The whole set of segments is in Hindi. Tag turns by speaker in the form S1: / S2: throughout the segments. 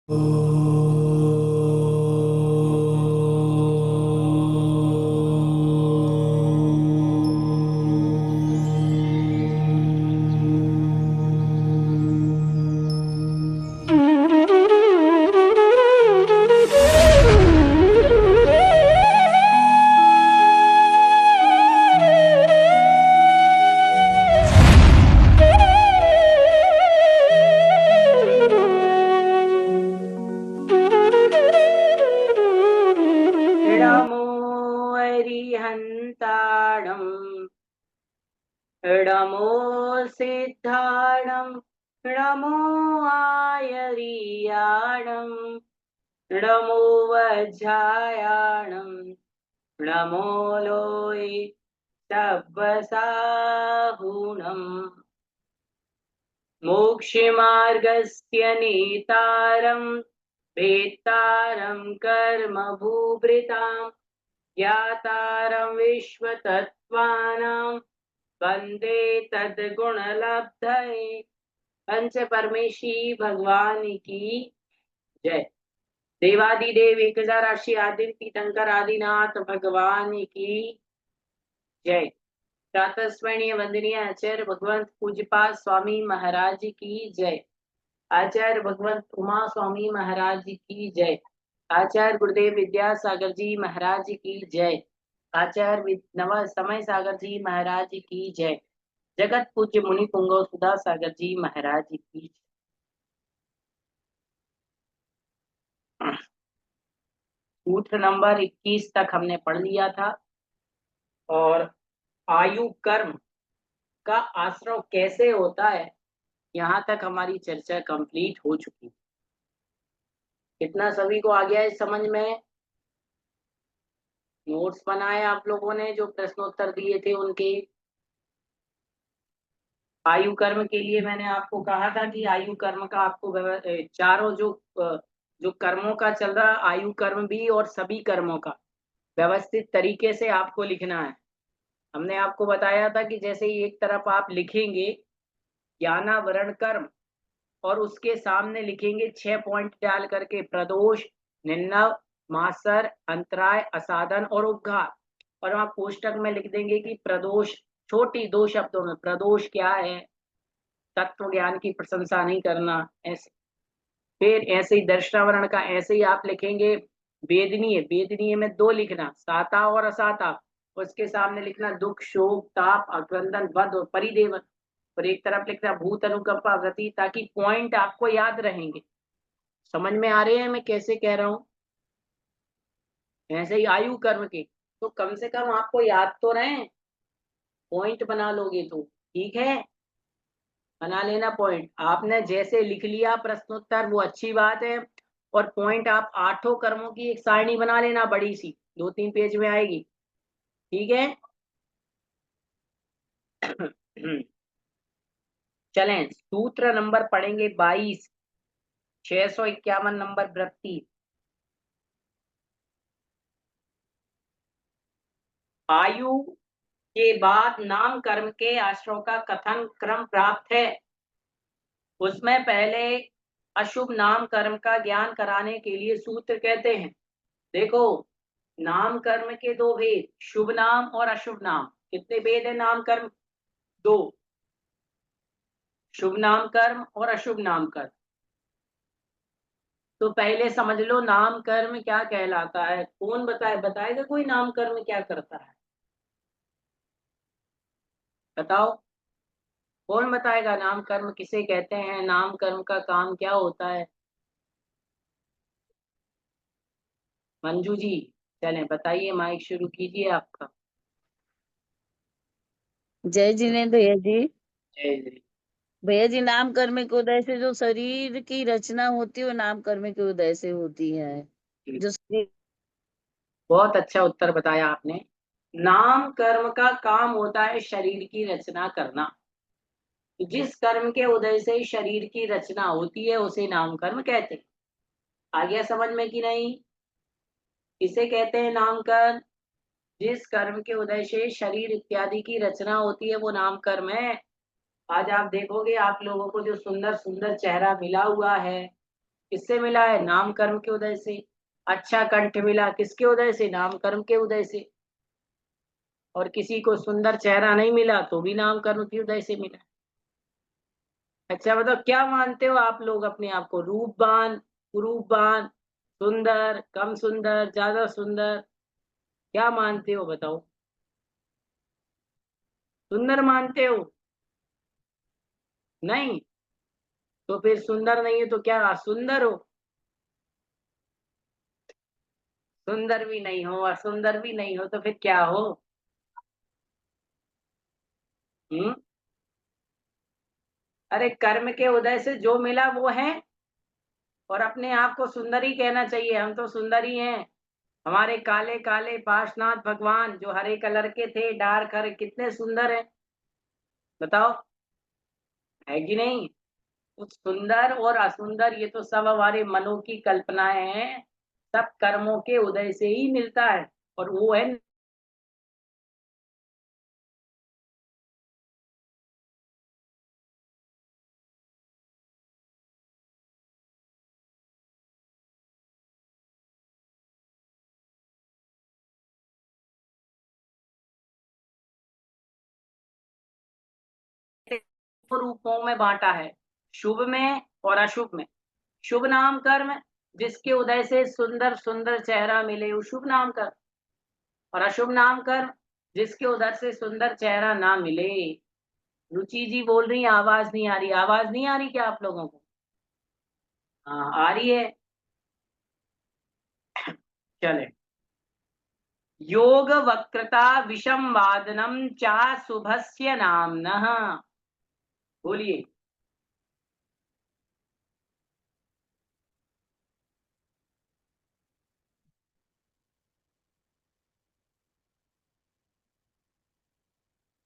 S1: नमो अरिहन्ताणम् नमो सिद्धाणम् नमो आयरीयाणम् नमो वज्रायाणम् नमो लोये तपसाहुणम् मोक्षमार्गस्य नेतारम् भेत्तारं कर्म भूभृताम् ज्ञातारं विश्वतत्त्वानां वन्दे तद्गुणलब्धये। पंच परमेशी भगवान की जय। देवादिदेव 1008 आदि तीर्थंकर आदिनाथ भगवान की जय। प्रातस्मरणीय वंदनीय आचार्य भगवंत पूज्यपाद स्वामी महाराज की जय। आचार्य भगवंत उमा स्वामी महाराज की जय। आचार्य गुरुदेव विद्यासागर जी महाराज की जय। आचार्य नव समय सागर जी महाराज की जय। जगत पूज्य मुनि पुंगव सुधा सागर जी महाराज की। सूत्र नंबर 21 तक हमने पढ़ लिया था और आयु कर्म का आश्रय कैसे होता है यहाँ तक हमारी चर्चा कंप्लीट हो चुकी। कितना सभी को आ गया है समझ में? नोट्स बनाए आप लोगों ने जो प्रश्नोत्तर दिए थे उनके? आयु कर्म के लिए मैंने आपको कहा था कि आयु कर्म का आपको चारों जो कर्मों का चल रहा आयु कर्म भी और सभी कर्मों का व्यवस्थित तरीके से आपको लिखना है। हमने आपको बताया था कि जैसे ही एक तरफ आप लिखेंगे ज्ञानावरण कर्म और उसके सामने लिखेंगे 6 पॉइंट डाल करके प्रदोष, निन्नव, मासर, अंतराय, असाधन और उपघात, और वहां कोष्टक में लिख देंगे कि प्रदोष, छोटी 2 शब्दों में प्रदोष क्या है, तत्व ज्ञान की प्रशंसा नहीं करना। ऐसे फिर ऐसे ही दर्शनावरण का ऐसे ही आप लिखेंगे वेदनीय, वेदनीय में 2 लिखना, साता और असाता, उसके सामने लिखना दुख, शोक, ताप, अक्रंदन, वध और परिदेवन, और एक तरफ लिखना भूत अनुकंपा व्रति, ताकि पॉइंट आपको याद रहेंगे। समझ में आ रहे हैं मैं कैसे कह रहा हूं? ऐसे ही आयु कर्म के तो कम से कम आपको याद तो रहे, पॉइंट बना लोगे तो ठीक है, बना लेना पॉइंट। आपने जैसे लिख लिया प्रश्नोत्तर वो अच्छी बात है, और पॉइंट आप 8 कर्मों की एक सारणी बना लेना, बड़ी सी 2-3 पेज में आएगी, ठीक है। चलें सूत्र नंबर पढ़ेंगे 22, 651 नंबर वृत्ति। आयु के बाद नाम कर्म के आश्रयों का कथन क्रम प्राप्त है। उसमें पहले अशुभ नाम कर्म का ज्ञान कराने के लिए सूत्र कहते हैं। देखो नाम कर्म के 2 भेद, शुभ नाम और अशुभ नाम। कितने भेद है नाम कर्म? 2, शुभ नाम कर्म और अशुभ नाम कर्म। तो पहले समझ लो नाम कर्म क्या कहलाता है। कौन बताएगा कोई नाम कर्म क्या करता है? बताओ, कौन बताएगा नाम कर्म किसे कहते हैं, नाम कर्म का काम क्या होता है? मंजू जी चलें बताइए, माइक शुरू कीजिए आपका।
S2: जय जिनेन्द्र भैया जी।
S1: जय जय।
S2: भैया जी नाम कर्म के उदय से जो शरीर की रचना होती है वो नाम कर्म के उदय से होती है। जो शरीर
S1: बहुत अच्छा उत्तर बताया आपने। नाम कर्म का काम होता है शरीर की रचना करना। जिस कर्म के उदय से शरीर की रचना होती है उसे नाम कर्म कहते हैं। आ गया समझ में कि नहीं? किसे कहते हैं नाम कर्म? जिस कर्म के उदय से शरीर इत्यादि की रचना होती है वो नाम कर्म है। आज आप देखोगे आप लोगों को जो सुंदर सुंदर चेहरा मिला हुआ है, किससे मिला है? नाम कर्म के उदय से। अच्छा कंठ मिला किसके उदय से? नाम कर्म के उदय से। और किसी को सुंदर चेहरा नहीं मिला तो भी नाम कर्म के उदय से मिला। अच्छा बताओ क्या मानते हो आप लोग अपने आप को? रूपवान, कुरूपवान, सुंदर, कम सुंदर, ज्यादा सुंदर, क्या मानते हो बताओ? सुंदर मानते हो? नहीं? तो फिर सुंदर नहीं है तो क्या असुंदर हो? सुंदर भी नहीं हो, असुंदर भी नहीं हो, तो फिर क्या हो? हम्म? अरे कर्म के उदय से जो मिला वो है, और अपने आप को सुंदर ही कहना चाहिए। हम तो सुंदर ही हैं। हमारे काले काले पार्श्वनाथ भगवान जो हरे कलर के थे, डार्क हरे, कितने सुंदर हैं बताओ, है कि नहीं? तो सुंदर और असुंदर ये तो सब हमारे मनों की कल्पनाएं हैं। सब कर्मों के उदय से ही मिलता है, और वो है रूपों में बांटा है, शुभ में और अशुभ में। शुभ नाम कर्म जिसके उदय से सुंदर सुंदर चेहरा मिले वो शुभ नाम कर्म, और अशुभ नाम कर्म जिसके उदय से सुंदर चेहरा ना मिले। रुचि जी बोल रही है आवाज नहीं आ रही। आवाज नहीं आ रही क्या आप लोगों को? हाँ आ रही है। चले। योग वक्रता विषम वादनम चा शुभस्य नाम्नः। बोलिए।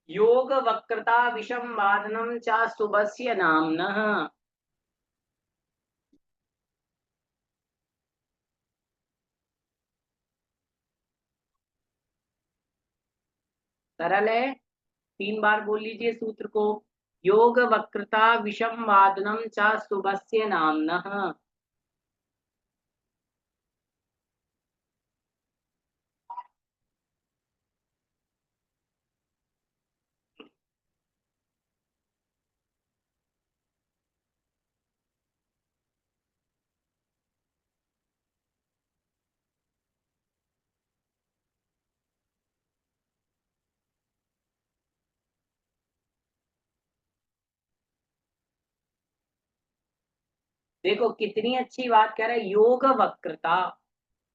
S1: योग वक्रता विषम वादनम चा शुभस्य नाम्नः। सरल है, 3 बार बोल लीजिए सूत्र को। योग वक्रता विषम वादनम च शुभस्य नाम्नः। देखो कितनी अच्छी बात कह रहे हैं। योग वक्रता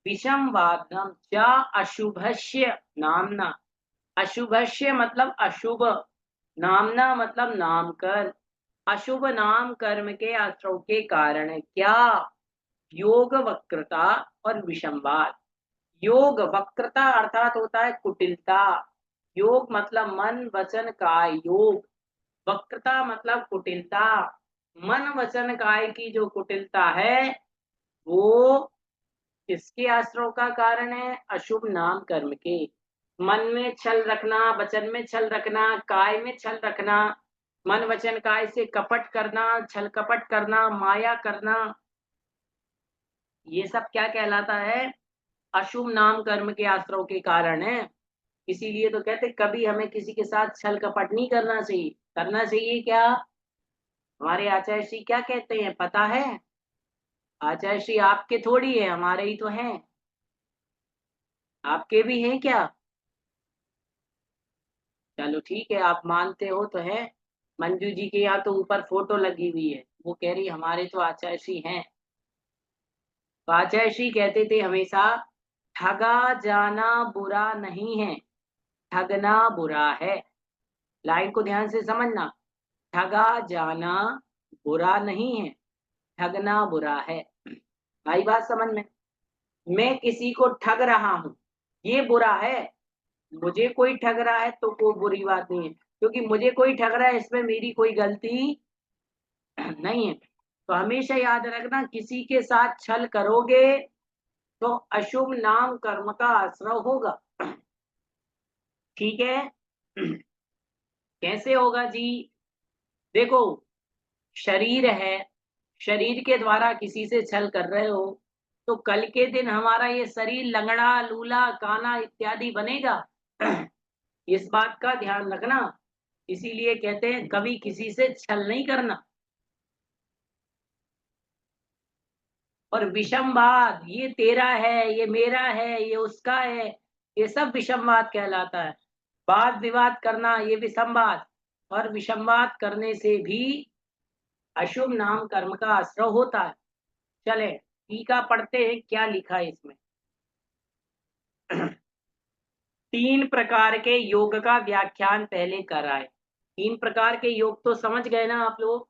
S1: विषम वादनम च अशुभस्य नामना। अशुभस्य मतलब अशुभ, नामना मतलब नामकरण। अशुभ नाम कर्म के आश्रव के कारण क्या? योग वक्रता और विषमवाद। योग वक्रता अर्थात होता है कुटिलता। योग मतलब मन वचन काय योग, वक्रता मतलब कुटिलता। मन वचन काय की जो कुटिलता है वो किसके आश्रव का कारण है? अशुभ नाम कर्म के। मन में छल रखना, वचन में छल रखना, काय में छल रखना, मन वचन काय से कपट करना, छल कपट करना, माया करना, ये सब क्या कहलाता है? अशुभ नाम कर्म के आश्रव के कारण है। इसीलिए तो कहते कभी हमें किसी के साथ छल कपट नहीं करना चाहिए। करना चाहिए क्या? हमारे आचार्य श्री क्या कहते हैं पता है? आचार्य श्री आपके थोड़ी है, हमारे ही तो हैं। आपके भी हैं क्या? चलो ठीक है, आप मानते हो तो है। मंजू जी के यहाँ तो ऊपर फोटो लगी हुई है, वो कह रही हमारे तो आचार्य श्री हैं। तो आचार्य श्री कहते थे हमेशा, ठगा जाना बुरा नहीं है, ठगना बुरा है। लाइन को ध्यान से समझना। ठगा जाना बुरा नहीं है, ठगना बुरा है। भाई बात समझ में? मैं किसी को ठग रहा हूं ये बुरा है। मुझे कोई ठग रहा है तो कोई बुरी बात नहीं है, क्योंकि मुझे कोई ठग रहा है इसमें मेरी कोई गलती नहीं है। तो हमेशा याद रखना, किसी के साथ छल करोगे तो अशुभ नाम कर्म का आश्रय होगा। ठीक है? कैसे होगा जी? देखो, शरीर है, शरीर के द्वारा किसी से छल कर रहे हो तो कल के दिन हमारा ये शरीर लंगड़ा, लूला, काना इत्यादि बनेगा। इस बात का ध्यान रखना। इसीलिए कहते हैं कभी किसी से छल नहीं करना। और विषमवाद, ये तेरा है, ये मेरा है, ये उसका है, ये सब विषमवाद कहलाता है। वाद विवाद करना ये विषमवाद, और विषमवाद करने से भी अशुभ नाम कर्म का आश्रय होता है। चले टीका पढ़ते हैं क्या लिखा है इसमें। 3 प्रकार के योग का व्याख्यान पहले कराए। 3 प्रकार के योग तो समझ गए ना आप लोग?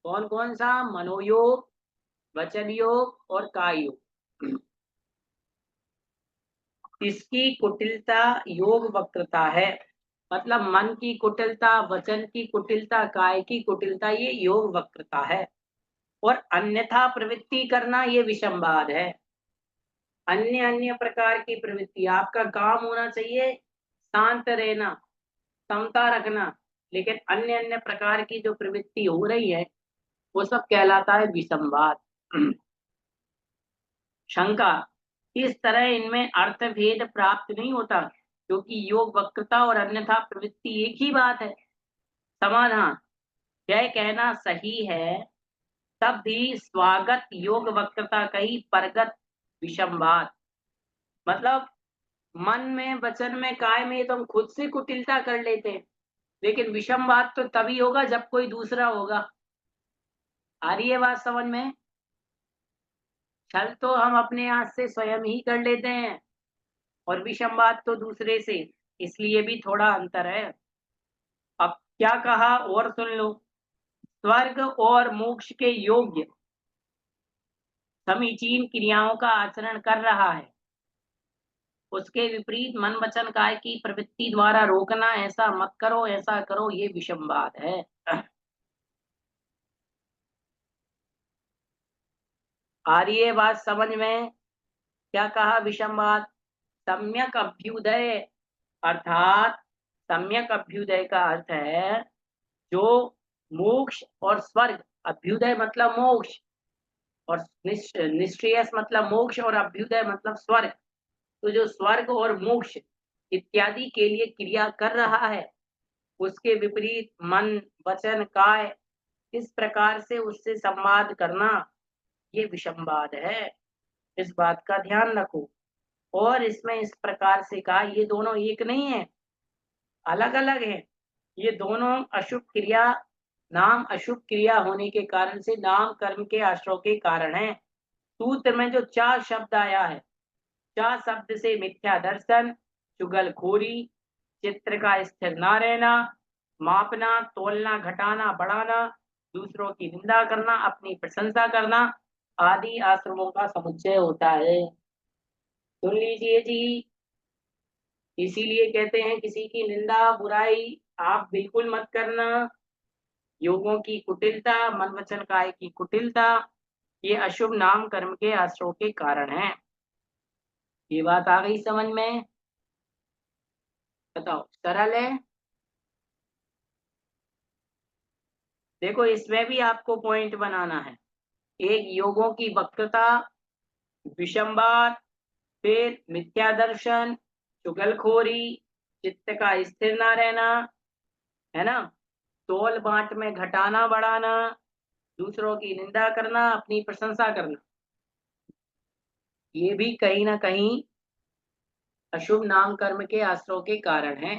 S1: कौन-कौन सा? मनोयोग, वचन योग और काय योग। इसकी कुटिलता योग वक्रता है। मतलब मन की कुटिलता, वचन की कुटिलता, काय की कुटिलता, ये योग वक्रता है। और अन्यथा प्रवृत्ति करना ये विषमवाद है। अन्य अन्य प्रकार की प्रवृत्ति, आपका काम होना चाहिए शांत रहना, समता रखना, लेकिन अन्य अन्य प्रकार की जो प्रवृत्ति हो रही है वो सब कहलाता है विषमवाद। शंका, इस तरह इनमें अर्थ भेद प्राप्त नहीं होता क्योंकि योग वक्रता और अन्यथा प्रवृत्ति एक ही बात है। समाधान, यह कहना सही है, तब भी स्वागत योग वक्रता कही परगत विषमवाद। मतलब मन में, वचन में, काय में तो हम खुद से कुटिलता कर लेते हैं, लेकिन विषमवाद तो तभी होगा जब कोई दूसरा होगा। आ रही है बात समझ में? छल तो हम अपने हाथ से स्वयं ही कर लेते हैं और विषमवाद तो दूसरे से, इसलिए भी थोड़ा अंतर है। अब क्या कहा और सुन लो। स्वर्ग और मोक्ष के योग्य समीचीन क्रियाओं का आचरण कर रहा है, उसके विपरीत मन वचन काय की प्रवृत्ति द्वारा रोकना, ऐसा मत करो, ऐसा करो, ये विषमवाद है। आ रही है बात समझ में? क्या कहा विषमवाद? सम्यक अभ्युदय, अर्थात सम्यक अभ्युदय का अर्थ है जो मोक्ष और स्वर्ग, अभ्युदय मतलब मोक्ष और निश्रेयस मतलब मोक्ष और अभ्युदय मतलब स्वर्ग। तो जो स्वर्ग और मोक्ष इत्यादि के लिए क्रिया कर रहा है, उसके विपरीत मन वचन काय इस प्रकार से उससे संवाद करना, ये विषमवाद है। इस बात का ध्यान रखो। और इसमें इस प्रकार से कहा, ये दोनों एक नहीं है, अलग अलग है। ये दोनों अशुभ क्रिया, नाम अशुभ क्रिया होने के कारण से नाम कर्म के आश्रय के कारण है। सूत्र में जो 4 शब्द आया है, 4 शब्द से मिथ्या दर्शन, चुगलखोरी, चित्र का स्थिर न रहना, मापना, तोलना, घटाना, बढ़ाना, दूसरों की निंदा करना, अपनी प्रशंसा करना आदि आश्रमों का समुच्चय होता है। सुन लीजिए जी। इसीलिए कहते हैं किसी की निंदा बुराई आप बिल्कुल मत करना। योगों की कुटिलता, मन वचन काय की कुटिलता, ये अशुभ नाम कर्म के आश्रय के कारण है। ये बात आ गई समझ में? बताओ, सरल है? देखो इसमें भी आपको पॉइंट बनाना है। एक योगों की वक्रता, विषमवाद, फिर मिथ्या दर्शन, चुगलखोरी, चित्त का स्थिर ना रहना, है ना, तोल बांट में घटाना बढ़ाना, दूसरों की निंदा करना, अपनी प्रशंसा करना, ये भी कहीं ना कहीं अशुभ नाम कर्म के आश्रय के कारण है।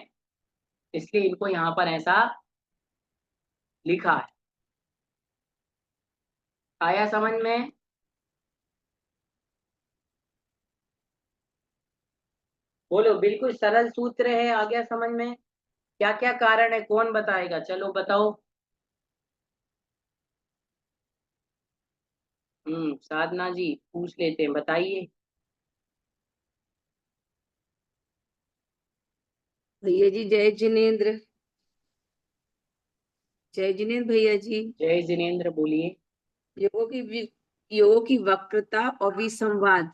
S1: इसलिए इनको यहाँ पर ऐसा लिखा है। आया समझ में? बोलो, बिल्कुल सरल सूत्र है, आ गया समझ में? क्या क्या कारण है, कौन बताएगा? चलो बताओ। साधना जी पूछ लेते हैं, बताइए।
S3: भैया जी जय जिनेन्द्र। जय जिनेन्द्र भैया जी।
S1: जय जिनेन्द्र, बोलिए।
S3: योगों की वक्रता और विसंवाद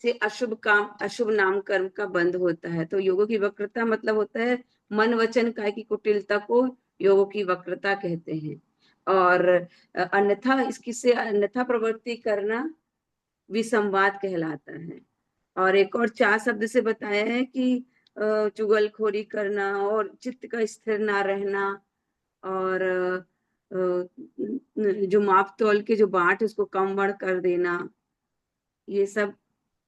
S3: से अशुभ काम, अशुभ नाम कर्म का बंध होता है। तो योगों की वक्रता मतलब होता है मन वचन काय की कुटिलता को योगों की वक्रता कहते हैं। और अन्यथा इसकी से अन्यथा प्रवृत्ति करना विसंवाद कहलाता है। और एक और 4 शब्द से बताया है कि चुगलखोरी करना और चित्त का स्थिर ना रहना और जो माप तौल के जो बांट उसको कम बढ़ कर देना, ये सब,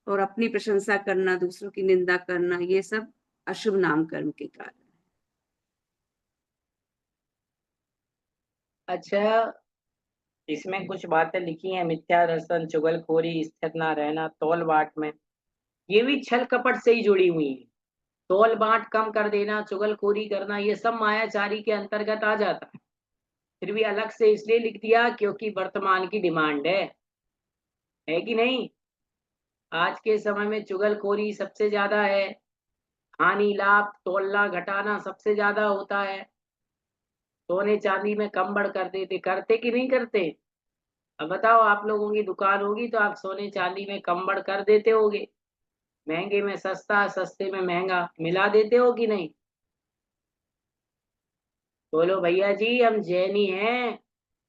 S3: और अपनी प्रशंसा करना, दूसरों की निंदा करना, ये सब अशुभ नाम कर्म के कारण।
S1: अच्छा, इसमें कुछ बातें लिखी हैं, मिथ्या दर्शन, चुगलखोरी, स्थिर ना रहना, तौल बांट में, ये भी छल कपट से ही जुड़ी हुई है। तौल बांट कम कर देना, चुगलखोरी करना, ये सब मायाचारी के अंतर्गत आ जाता है। फिर भी अलग से इसलिए लिख दिया क्योंकि वर्तमान की डिमांड है कि नहीं? आज के समय में चुगलखोरी सबसे ज्यादा है, हानि लाभ तोलना घटाना सबसे ज्यादा होता है। सोने चांदी में कम बढ़ कर देते, करते कि नहीं करते? अब बताओ, आप लोगों की दुकान होगी तो आप सोने चांदी में कम बढ़ कर देते होगे, महंगे में सस्ता, सस्ते में महंगा मिला देते हो कि नहीं? बोलो भैया जी, हम जैनी हैं,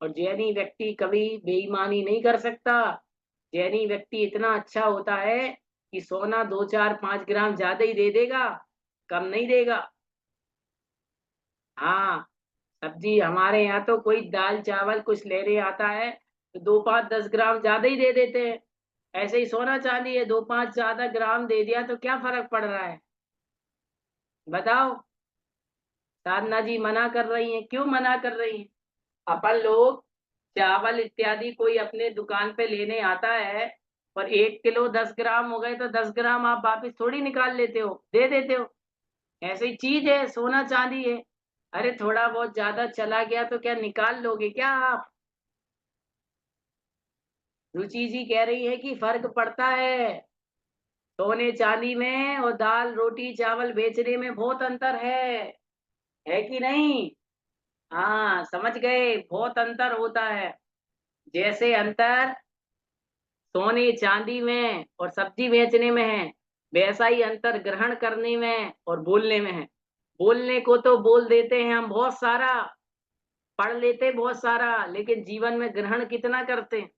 S1: और जैनी व्यक्ति कभी बेईमानी नहीं कर सकता। जैनी व्यक्ति इतना अच्छा होता है कि सोना 2 4 5 ग्राम ज्यादा ही दे देगा, कम नहीं देगा। हाँ, सब्जी हमारे यहाँ तो कोई दाल चावल कुछ लेने आता है तो 2 5 10 ग्राम ज्यादा ही दे देते हैं। ऐसे ही सोना चांदी है, 2 5 ज्यादा ग्राम दे दिया तो क्या फर्क पड़ रहा है? बताओ। साधना जी मना कर रही हैं, क्यों मना कर रही हैं? अपन लोग चावल इत्यादि कोई अपने दुकान पे लेने आता है और 1 किलो 10 ग्राम हो गए तो 10 ग्राम आप वापिस थोड़ी निकाल लेते हो, दे देते हो। ऐसे ही चीज है, सोना चांदी है। अरे थोड़ा बहुत ज्यादा चला गया तो क्या निकाल लोगे क्या आप? रुचि जी कह रही है कि फर्क पड़ता है, सोने चांदी में और दाल रोटी चावल बेचने में बहुत अंतर है कि नहीं? हाँ, समझ गए, बहुत अंतर होता है। जैसे अंतर सोने चांदी में और सब्जी बेचने में है, वैसा ही अंतर ग्रहण करने में और बोलने में है। बोलने को तो बोल देते हैं हम बहुत सारा, पढ़ लेते बहुत सारा, लेकिन जीवन में ग्रहण कितना करते हैं?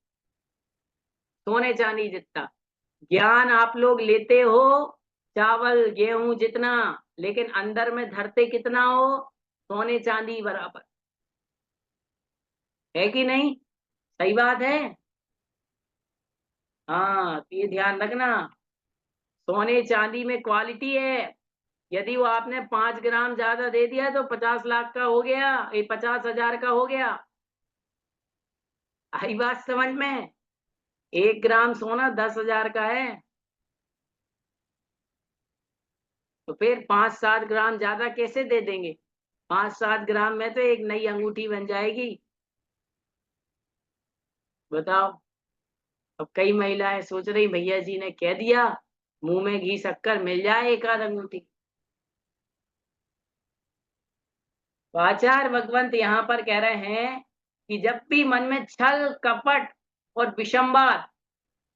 S1: सोने चांदी जितना। ज्ञान आप लोग लेते हो चावल गेहूं जितना, लेकिन अंदर में धरते कितना हो? सोने चांदी बराबर। है कि नहीं? सही बात है। हाँ, तो ये ध्यान रखना, सोने चांदी में क्वालिटी है। यदि वो आपने 5 ग्राम ज्यादा दे दिया तो 50 लाख का हो गया, ये 50,000 का हो गया। आई बात समझ में? 1 ग्राम सोना 10,000 का है, तो फिर 5-7 ग्राम ज्यादा कैसे दे देंगे? 5-7 ग्राम में तो एक नई अंगूठी बन जाएगी। बताओ। अब कई महिलाएं सोच रही भैया जी ने कह दिया, मुंह में घी शक्कर मिल जाए एक आध अंगूठी। तो आचार्य भगवंत यहाँ पर कह रहे हैं कि जब भी मन में छल कपट और विषमवाद,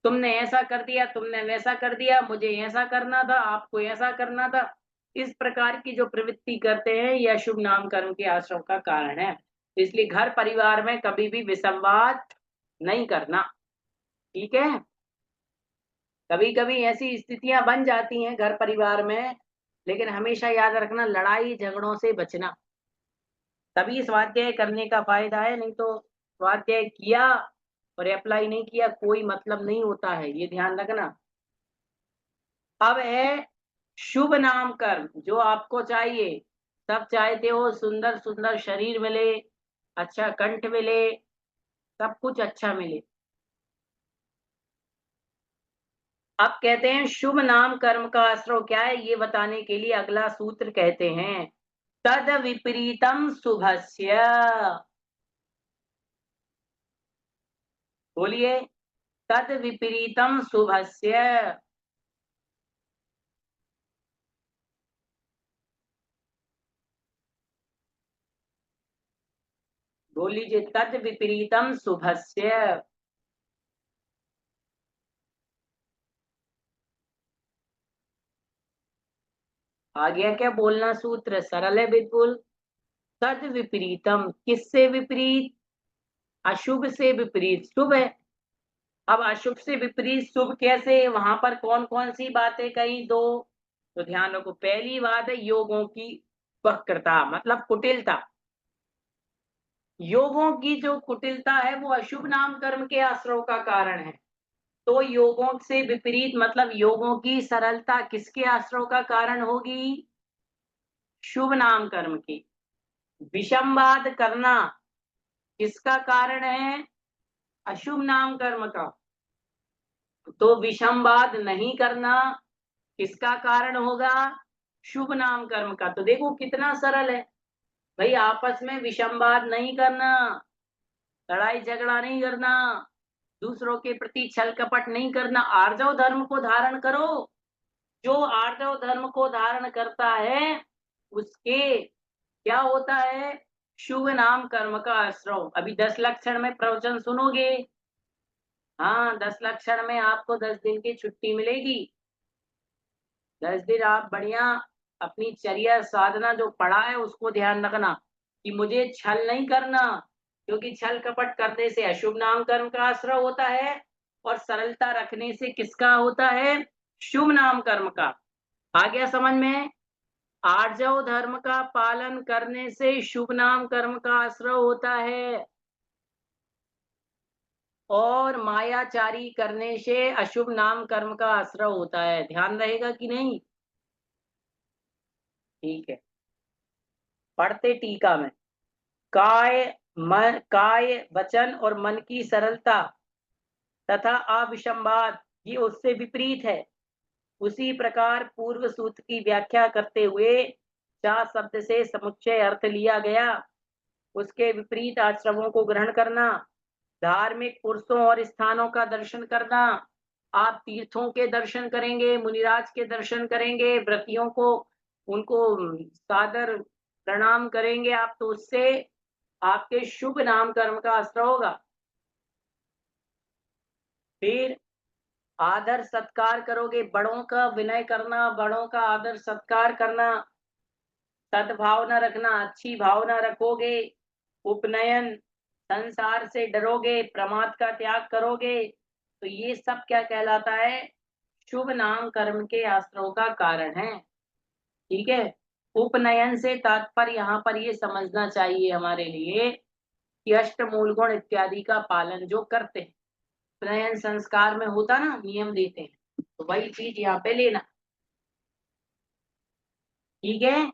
S1: तुमने ऐसा कर दिया, तुमने वैसा कर दिया, मुझे ऐसा करना था, आपको ऐसा करना था, इस प्रकार की जो प्रवृत्ति करते हैं यह शुभ नाम कर्म के आश्रम का कारण है। इसलिए घर परिवार में कभी भी विसंवाद नहीं करना। ठीक है? कभी कभी ऐसी स्थितियां बन जाती हैं घर परिवार में, लेकिन हमेशा याद रखना, लड़ाई झगड़ों से बचना, तभी स्वाध्याय करने का फायदा है। नहीं तो स्वाध्याय किया और अप्लाई नहीं किया, कोई मतलब नहीं होता है, ये ध्यान रखना। अब है शुभ नाम कर्म, जो आपको चाहिए। सब चाहते हो सुंदर सुंदर शरीर मिले, अच्छा कंठ मिले, सब कुछ अच्छा मिले। अब कहते हैं शुभ नाम कर्म का आश्रय क्या है, ये बताने के लिए अगला सूत्र कहते हैं, तद विपरीतम शुभस्य। बोलिए, तद विपरीतम शुभस्य। बोल लीजिए, तद विपरीतम शुभस्य। आ गया क्या बोलना सूत्र? सरल है बिल्कुल। तद विपरीतम, किससे विपरीत? अशुभ से विपरीत शुभ है। अब अशुभ से विपरीत शुभ कैसे, वहां पर कौन कौन सी बातें कही दो, तो ध्यान रखो। पहली बात है योगों की वक्रता, मतलब कुटिलता। योगों की जो कुटिलता है वो अशुभ नाम कर्म के आश्रव का कारण है। तो योगों से विपरीत मतलब योगों की सरलता किसके आश्रव का कारण होगी? शुभ नाम कर्म की। विषमवाद करना किसका कारण है? अशुभ नाम कर्म का। तो विषमवाद नहीं करना किसका कारण होगा? शुभ नाम कर्म का। तो देखो कितना सरल है भाई, आपस में विषमवाद नहीं करना, लड़ाई झगड़ा नहीं करना, दूसरों के प्रति छल कपट नहीं करना, आर्जव धर्म को धारण करो। जो आर्जव धर्म को धारण करता है उसके क्या होता है? शुभ नाम कर्म का आश्रव। अभी 10 लक्षण में प्रवचन सुनोगे। हाँ, 10 लक्षण में आपको 10 दिन की छुट्टी मिलेगी। 10 दिन आप बढ़िया अपनी चर्या साधना जो पढ़ा है उसको ध्यान रखना कि मुझे छल नहीं करना, क्योंकि छल कपट करने से अशुभ नाम कर्म का आश्रय होता है और सरलता रखने से किसका होता है? शुभ नाम कर्म का। आ गया समझ में? आर्जव धर्म का पालन करने से शुभ नाम कर्म का आश्रय होता है और मायाचारी करने से अशुभ नाम कर्म का आश्रय होता है। ध्यान रहेगा कि नहीं? ठीक है, पढ़ते टीका में। काय वचन और मन की सरलता तथा अविसंवाद ये उससे विपरीत है। उसी प्रकार पूर्व सूत्र की व्याख्या करते हुए चा शब्द से समुच्चय अर्थ लिया गया, उसके विपरीत आश्रमों को ग्रहण करना, धार्मिक पुरुषों और स्थानों का दर्शन करना। आप तीर्थों के दर्शन करेंगे, मुनिराज के दर्शन करेंगे, व्रतियों को उनको सादर प्रणाम करेंगे आप, तो उससे आपके शुभ नाम कर्म का आश्रय होगा। फिर आदर सत्कार करोगे, बड़ों का विनय करना, बड़ों का आदर सत्कार करना, सद्भावना रखना, अच्छी भावना रखोगे, उपनयन, संसार से डरोगे, प्रमाद का त्याग करोगे, तो ये सब क्या कहलाता है? शुभ नाम कर्म के आश्रयों का कारण है। ठीक है, उपनयन से तात्पर्य यहाँ पर ये समझना चाहिए हमारे लिए कि अष्टमूल गुण इत्यादि का पालन जो करते हैं, उपनयन संस्कार में होता ना, नियम देते हैं, तो वही चीज यहाँ पे लेना। ठीक है,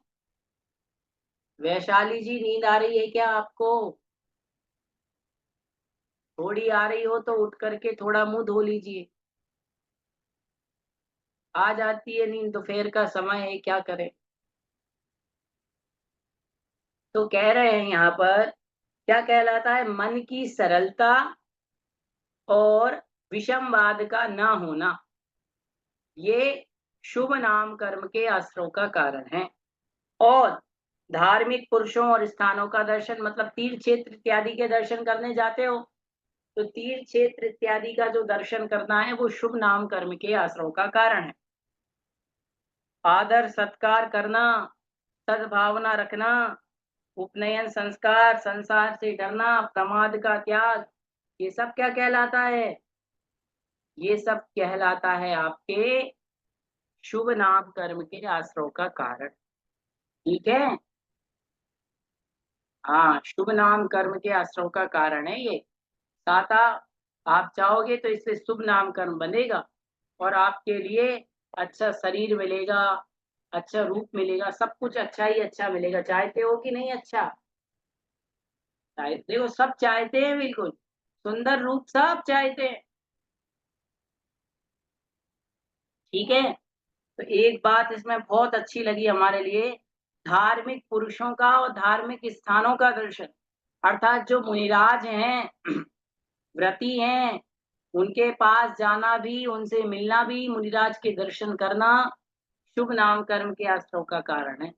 S1: वैशाली जी नींद आ रही है क्या आपको? थोड़ी आ रही हो तो उठ करके थोड़ा मुंह धो लीजिए। आ जाती है नींद, दोपहर का समय है, क्या करें। तो कह रहे हैं यहाँ पर क्या कहलाता है? मन की सरलता और विषमवाद का ना होना, ये शुभ नाम कर्म के आश्रयों का कारण है। और धार्मिक पुरुषों और स्थानों का दर्शन, मतलब तीर्थ क्षेत्र इत्यादि के दर्शन करने जाते हो, तो तीर्थ क्षेत्र इत्यादि का जो दर्शन करना है वो शुभ नाम कर्म के आश्रयों का कारण है। आदर सत्कार करना, सद्भावना रखना, उपनयन संस्कार, संसार से डरना, प्रमाद का त्याग, ये सब क्या कहलाता है? ये सब कहलाता है आपके शुभ नाम कर्म के आश्रयों का कारण। ठीक है, हाँ, शुभ नाम कर्म के आश्रयों का कारण है ये। साता आप चाहोगे तो इससे शुभ नाम कर्म बनेगा और आपके लिए अच्छा शरीर मिलेगा, अच्छा रूप मिलेगा, सब कुछ अच्छा ही अच्छा मिलेगा। चाहते हो कि नहीं? अच्छा चाहते हो, सब चाहते हैं, बिल्कुल सुंदर रूप सब चाहते हैं। ठीक है, तो एक बात इसमें बहुत अच्छी लगी हमारे लिए, धार्मिक पुरुषों का और धार्मिक स्थानों का दर्शन, अर्थात जो मुनिराज हैं, व्रती हैं, उनके पास जाना भी, उनसे मिलना भी, मुनिराज के दर्शन करना शुभ नाम कर्म के आश्रय का कारण है।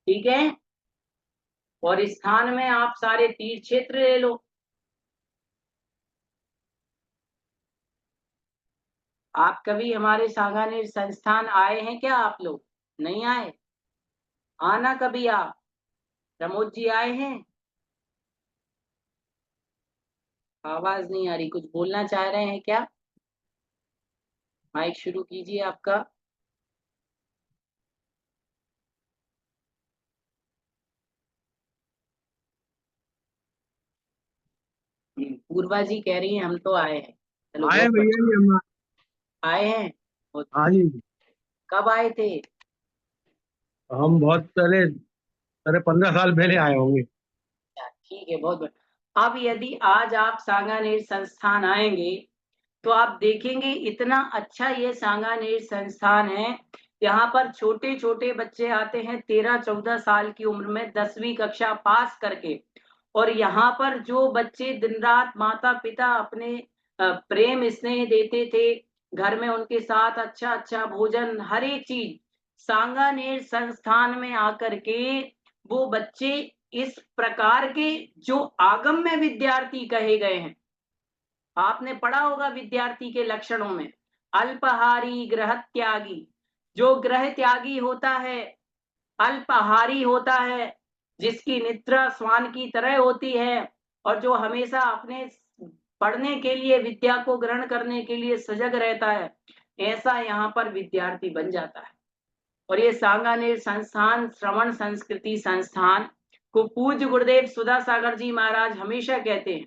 S1: ठीक है, और स्थान में आप सारे तीर्थ क्षेत्र ले लो। आप कभी हमारे सांगानेर संस्थान आए हैं क्या? आप लोग नहीं आए? आना कभी आप। प्रमोद जी आए हैं? आवाज नहीं आ रही, कुछ बोलना चाह रहे हैं क्या? माइक शुरू कीजिए आपका। पूर्वा जी कह रही हैं हम तो आए हैं। चलो
S4: आए
S1: बहुत
S4: भैया
S1: बढ़िया।
S4: जी हम।
S1: आए हैं। बहुत
S4: हाँ जी,
S1: कब आए थे?
S4: हम बहुत पहले 15 साल पहले आए होंगे।
S1: अच्छा, ठीक है, बहुत बढ़िया। अब यदि आज आप सांगानेर संस्थान आएंगे तो आप देखेंगे इतना अच्छा ये सांगानेर संस्थान है। यहाँ पर छोटे छोटे बच्चे आते हैं 13-14 साल की उम्र में 10वीं कक्षा पास करके। और यहाँ पर जो बच्चे दिन रात माता पिता अपने प्रेम स्नेह देते थे, घर में उनके साथ अच्छा अच्छा भोजन हर एक चीज, सांगानेर संस्थान में आकर के वो बच्चे इस प्रकार के जो आगम्य विद्यार्थी कहे गए हैं। आपने पढ़ा होगा विद्यार्थी के लक्षणों में, अल्पाहारी गृह त्यागी। जो गृह त्यागी होता है, अल्पाहारी होता है, जिसकी निद्रा श्वान की तरह होती है और जो हमेशा अपने पढ़ने के लिए विद्या को ग्रहण करने के लिए सजग रहता है, ऐसा यहाँ पर विद्यार्थी बन जाता है। और ये सांगानेर संस्थान श्रवण संस्कृति संस्थान को पूज्य गुरुदेव सुधा सागर जी महाराज हमेशा कहते हैं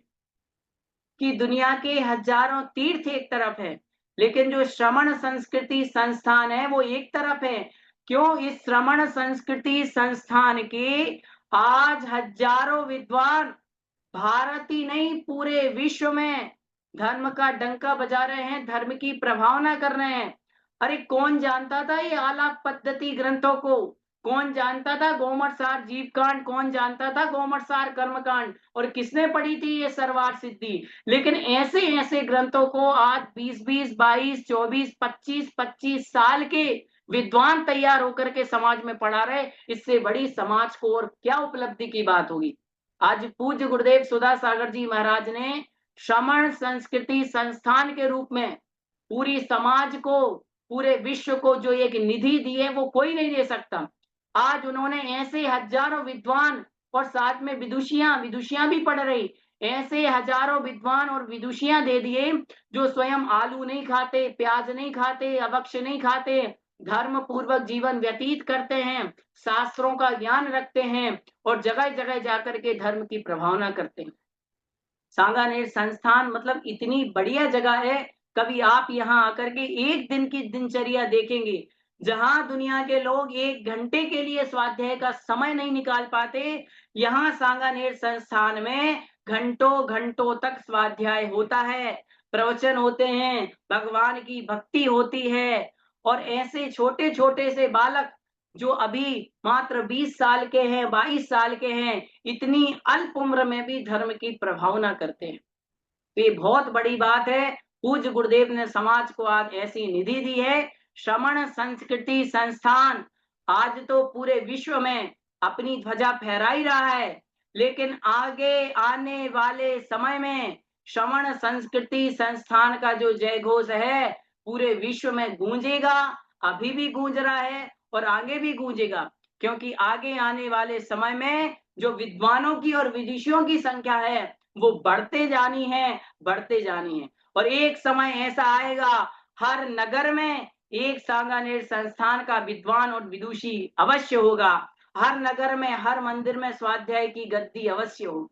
S1: कि दुनिया के हजारों तीर्थ एक तरफ है, लेकिन जो श्रवण संस्कृति संस्थान है वो एक तरफ है। क्यों? इस श्रवण संस्कृति संस्थान के आज हजारों विद्वान भारत ही नहीं पूरे विश्व में धर्म का डंका बजा रहे हैं, धर्म की प्रभावना कर रहे हैं। अरे कौन जानता था ये आलाप पद्धति ग्रंथों को? कौन जानता था गोमटसार जीव कांड? कौन जानता था गोमटसार कर्म कांड? और किसने पढ़ी थी ये सरवार सिद्धि? लेकिन ऐसे ऐसे ग्रंथों को आज 20-20, 22, 24, 25 साल के विद्वान तैयार होकर के समाज में पढ़ा रहे। इससे बड़ी समाज को और क्या उपलब्धि की बात होगी। आज पूज्य गुरुदेव सुधा सागर जी महाराज ने श्रवण संस्कृति संस्थान के रूप में पूरी समाज को, पूरे विश्व को जो एक निधि दी है वो कोई नहीं दे सकता। आज उन्होंने ऐसे हजारों विद्वान और साथ में विदुषियां भी पढ़ रही, ऐसे हजारों विद्वान और विदुषियां दे दिए जो स्वयं आलू नहीं खाते, प्याज नहीं खाते, अभक्ष नहीं खाते, धर्म पूर्वक जीवन व्यतीत करते हैं, शास्त्रों का ज्ञान रखते हैं और जगह जगह जाकर के धर्म की प्रभावना करते हैं। सांगानेर संस्थान मतलब इतनी बढ़िया जगह है। कभी आप यहाँ आकर के एक दिन की दिनचर्या देखेंगे, जहां दुनिया के लोग 1 घंटे के लिए स्वाध्याय का समय नहीं निकाल पाते, यहाँ सांगानेर संस्थान में घंटों घंटों तक स्वाध्याय होता है, प्रवचन होते हैं, भगवान की भक्ति होती है। और ऐसे छोटे छोटे से बालक जो अभी मात्र 20 साल के हैं, 22 साल के हैं, इतनी अल्प उम्र में भी धर्म की प्रभावना करते हैं। तो ये बहुत बड़ी बात है। पूज्य गुरुदेव ने समाज को आज ऐसी निधि दी है। श्रवण संस्कृति संस्थान आज तो पूरे विश्व में अपनी ध्वजा फहरा ही रहा है, लेकिन आगे आने वाले समय में श्रवण संस्कृति संस्थान का जो जय घोष है पूरे विश्व में गूंजेगा। अभी भी गूंज रहा है और आगे भी गूंजेगा, क्योंकि आगे आने वाले समय में जो विद्वानों की और विदुषियों की संख्या है वो बढ़ते जानी है, बढ़ते जानी है। और एक समय ऐसा आएगा हर नगर में एक सांगानेर संस्थान का विद्वान और विदुषी अवश्य होगा। हर नगर में, हर मंदिर में स्वाध्याय की गद्दी अवश्य हो।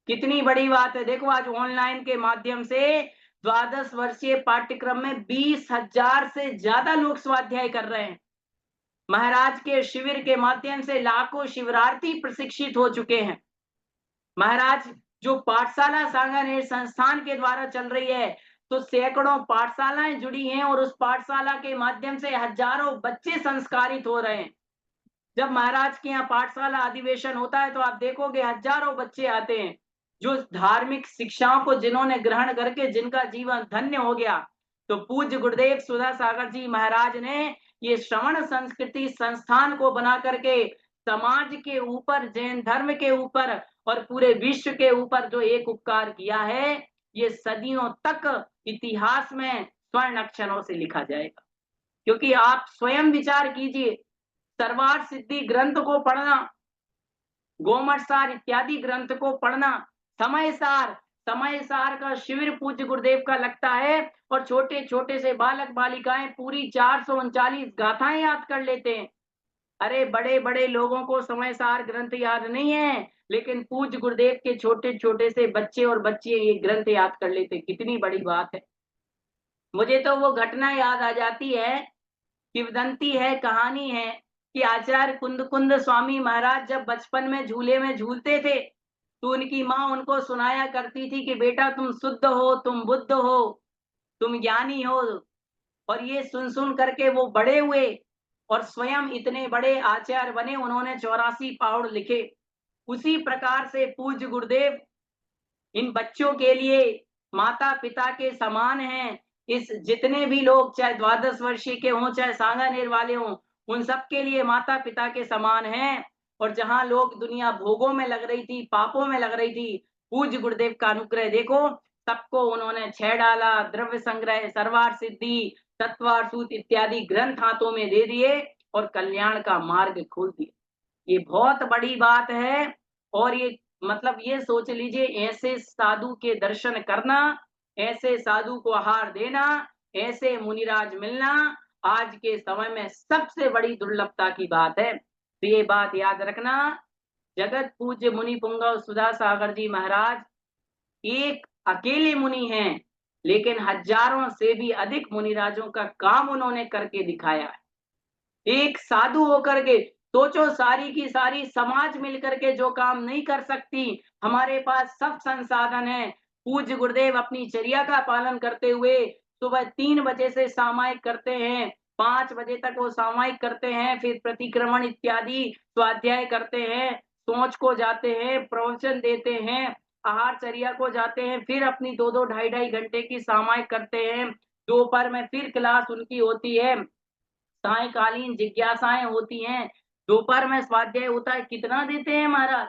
S1: कितनी बड़ी बात है। देखो आज ऑनलाइन के माध्यम से 12 वर्षीय पाठ्यक्रम में 20,000 से ज्यादा लोग स्वाध्याय कर रहे हैं। महाराज के शिविर के माध्यम से लाखों शिविरार्थी प्रशिक्षित हो चुके हैं। महाराज जो पाठशाला सांगानेर संस्थान के द्वारा चल रही है, तो सैकड़ों पाठशालाएं जुड़ी हैं और उस पाठशाला के माध्यम से हजारों बच्चे संस्कारित हो रहे हैं। जब महाराज के यहाँ पाठशाला अधिवेशन होता है तो आप देखोगे हजारों बच्चे आते हैं जो धार्मिक शिक्षाओं को जिन्होंने ग्रहण करके जिनका जीवन धन्य हो गया। तो पूज्य गुरुदेव सुधा सागर जी महाराज ने ये श्रवण संस्कृति संस्थान को बना करके समाज के ऊपर, जैन धर्म के ऊपर और पूरे विश्व के ऊपर जो एक उपकार किया है, ये सदियों तक इतिहास में स्वर्ण अक्षरों से लिखा जाएगा। क्योंकि आप स्वयं विचार कीजिए, सरवार सिद्धि ग्रंथ को पढ़ना, गोमटसार इत्यादि ग्रंथ को पढ़ना, समय सार, समय सार का शिविर पूज्य गुरुदेव का लगता है और छोटे छोटे से बालक बालिकाएं पूरी 439 गाथाएं याद कर लेते हैं। अरे बड़े बड़े लोगों को समय सार ग्रंथ याद नहीं है, लेकिन पूज्य गुरुदेव के छोटे छोटे से बच्चे और बच्चियां ये ग्रंथ याद कर लेते, कितनी बड़ी बात है। मुझे तो वो घटना याद आ जाती है, किंवदंती है, कहानी है कि आचार्य कुंद कुंद स्वामी महाराज जब बचपन में झूले में झूलते थे, तो उनकी माँ उनको सुनाया करती थी कि बेटा तुम शुद्ध हो, तुम बुद्ध हो, तुम ज्ञानी हो। और ये सुन सुन करके वो बड़े हुए और स्वयं इतने बड़े आचार्य बने, उन्होंने 84 पाउड़ लिखे। उसी प्रकार से पूज्य गुरुदेव इन बच्चों के लिए माता पिता के समान हैं। इस जितने भी लोग चाहे द्वादश वर्षीय के हों चाहे सांगानेर वाले हों, उन सबके लिए माता पिता के समान हैं। और जहां लोग दुनिया भोगों में लग रही थी, पापों में लग रही थी, पूज्य गुरुदेव का अनुग्रह देखो, सबको उन्होंने छह डाला, द्रव्य संग्रह, सर्वार्थ सिद्धि, तत्वार्थ सूत्र इत्यादि ग्रंथ हाथों में दे दिए और कल्याण का मार्ग खोल दिया। ये बहुत बड़ी बात है। और ये मतलब ये सोच लीजिए, ऐसे साधु के दर्शन करना, ऐसे साधु को आहार देना, ऐसे मुनिराज मिलना आज के समय में सबसे बड़ी दुर्लभता की बात है। तो ये बात याद रखना, जगत पूज्य मुनि पुंगव सुधा सागर जी महाराज एक अकेले मुनि हैं, लेकिन हजारों से भी अधिक मुनिराजों का काम उन्होंने करके दिखाया है। एक साधु होकर के सोचो, सारी की सारी समाज मिलकर के जो काम नहीं कर सकती, हमारे पास सब संसाधन है। पूज्य गुरुदेव अपनी चर्या का पालन करते हुए सुबह 3 बजे से सामायिक करते हैं, 5 बजे तक वो सामायिक करते हैं, फिर प्रतिक्रमण इत्यादि स्वाध्याय करते हैं, सोच को जाते हैं, प्रवचन देते हैं, आहार चर्या को जाते हैं, फिर अपनी 2-2 ढाई-ढाई घंटे की सामायिक करते हैं। दोपहर में फिर क्लास उनकी होती है, सायकालीन जिज्ञासाएं होती हैं, दोपहर में स्वाध्याय होता है। कितना देते हैं महाराज,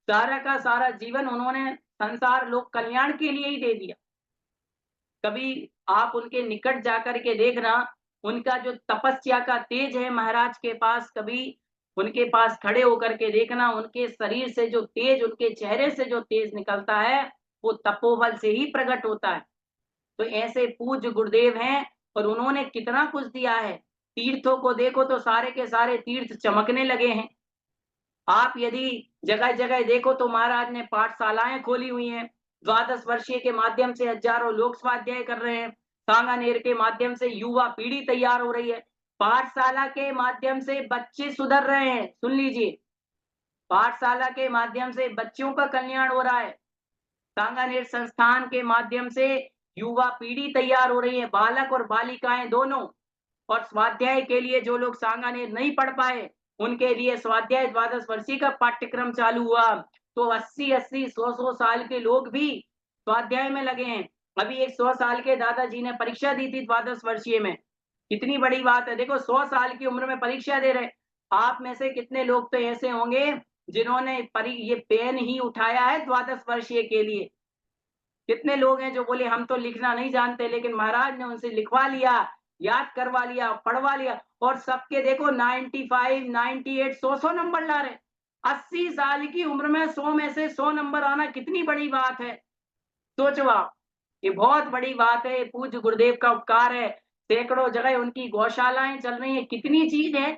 S1: सारा का सारा जीवन उन्होंने संसार लोक कल्याण के लिए ही दे दिया। कभी आप उनके निकट जाकर के देखना, उनका जो तपस्या का तेज है महाराज के पास, कभी उनके पास खड़े होकर के देखना, उनके शरीर से जो तेज, उनके चेहरे से जो तेज निकलता है, वो तपोबल से ही प्रकट होता है। तो ऐसे पूज्य गुरुदेव हैं और उन्होंने कितना कुछ दिया है। तीर्थों को देखो तो सारे के सारे तीर्थ चमकने लगे हैं। आप यदि जगह जगह देखो तो महाराज ने पाठशालाएं खोली हुई हैं, द्वादश वर्षीय के माध्यम से हजारों लोग स्वाध्याय कर रहे हैं, सांगानेर के माध्यम से युवा पीढ़ी तैयार हो रही है, पाठशाला के माध्यम से बच्चे सुधर रहे हैं। सुन लीजिए, पाठशाला के माध्यम से बच्चों का कल्याण हो रहा है, सांगानेर संस्थान के माध्यम से युवा पीढ़ी तैयार हो रही है, बालक और बालिकाएं दोनों। और स्वाध्याय के लिए जो लोग सांगानेर नहीं पढ़ पाए, उनके लिए स्वाध्याय द्वादश वर्षीय का पाठ्यक्रम चालू हुआ। तो 80-80, 100-100 साल के लोग भी स्वाध्याय में लगे हैं। अभी एक 100 साल के दादाजी ने परीक्षा दी थी द्वादश वर्षीय में, कितनी बड़ी बात है। देखो 100 साल की उम्र में परीक्षा दे रहे। आप में से कितने लोग तो ऐसे होंगे जिन्होंने ये पेन ही उठाया है द्वादश वर्षीय के लिए। कितने लोग हैं जो बोले हम तो लिखना नहीं जानते, लेकिन महाराज ने उनसे लिखवा लिया, याद करवा लिया, पढ़वा लिया, और सबके देखो 95, 98, 100 नंबर ला रहे। 80 साल की उम्र में 100 में से 100 नंबर आना कितनी बड़ी बात है, सोचो आप। ये बहुत बड़ी बात है, पूज्य गुरुदेव का उपकार है। सैकड़ों जगह उनकी गौशालाएं चल रही है, कितनी चीज है।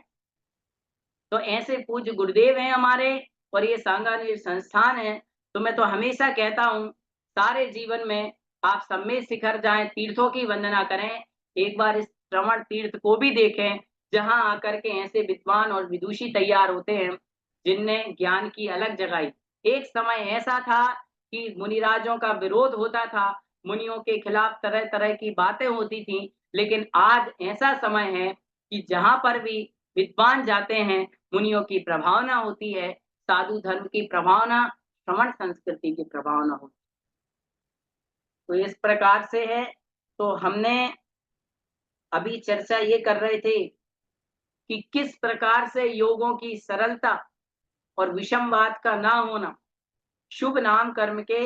S1: तो ऐसे पूज्य गुरुदेव हैं हमारे, और ये सांगानेर संस्थान है। तो मैं तो हमेशा कहता हूँ, सारे जीवन में आप सब में शिखर जाएं, तीर्थों की वंदना करें, एक बार इस श्रवण तीर्थ को भी देखें, जहां आकर के ऐसे विद्वान और विदुषी तैयार होते हैं जिनने ज्ञान की अलग जगाई। एक समय ऐसा था कि मुनिराजों का विरोध होता था, मुनियों के खिलाफ तरह तरह की बातें होती थी, लेकिन आज ऐसा समय है कि जहां पर भी विद्वान जाते हैं, मुनियों की प्रभावना होती है, साधु धर्म की प्रभावना, श्रवण संस्कृति की प्रभावना होती है। तो इस प्रकार से है। तो हमने अभी चर्चा ये कर रहे थे कि किस प्रकार से योगों की सरलता और विषमवाद का ना होना शुभ नाम कर्म के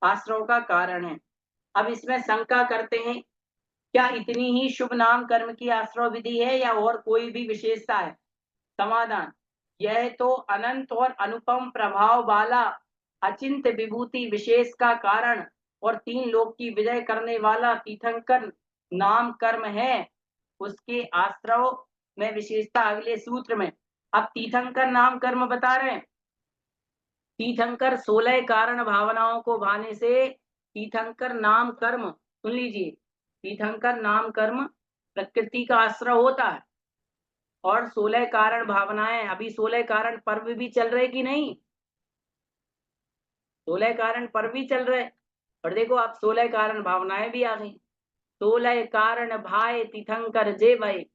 S1: आश्रव का कारण है। अब इसमें शंका करते हैं, क्या इतनी ही शुभ नाम कर्म की आश्रव विधि है या और कोई भी विशेषता है? समाधान, यह तो अनंत और अनुपम प्रभाव वाला अचिंत्य विभूति विशेष का कारण और 3 लोक की विजय करने वाला तीर्थंकर नाम कर्म है, उसके आश्रव में विशेषता अगले सूत्र में। अब तीर्थंकर नाम कर्म बता रहे हैं। तीर्थंकर 16 कारण भावनाओं को भाने से तीर्थंकर नाम कर्म, सुन लीजिए, तीर्थंकर नाम कर्म प्रकृति का आश्रय होता है और 16 कारण भावनाएं, अभी 16 कारण पर्व भी चल रहे कि नहीं? 16 कारण पर्व भी चल रहे और देखो आप 16 कारण भावनाएं भी आ गई। 16 कारण भाए तीर्थंकर जे भय,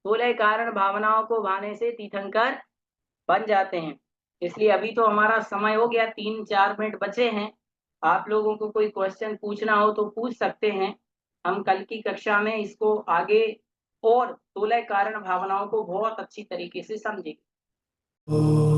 S1: 16 कारण भावनाओं को भाने से तीर्थंकर बन जाते हैं। इसलिए अभी तो हमारा समय हो गया, 3-4 मिनट बचे हैं। आप लोगों को कोई क्वेश्चन पूछना हो तो पूछ सकते हैं। हम कल की कक्षा में इसको आगे और 16 कारण भावनाओं को बहुत अच्छी तरीके से समझेंगे।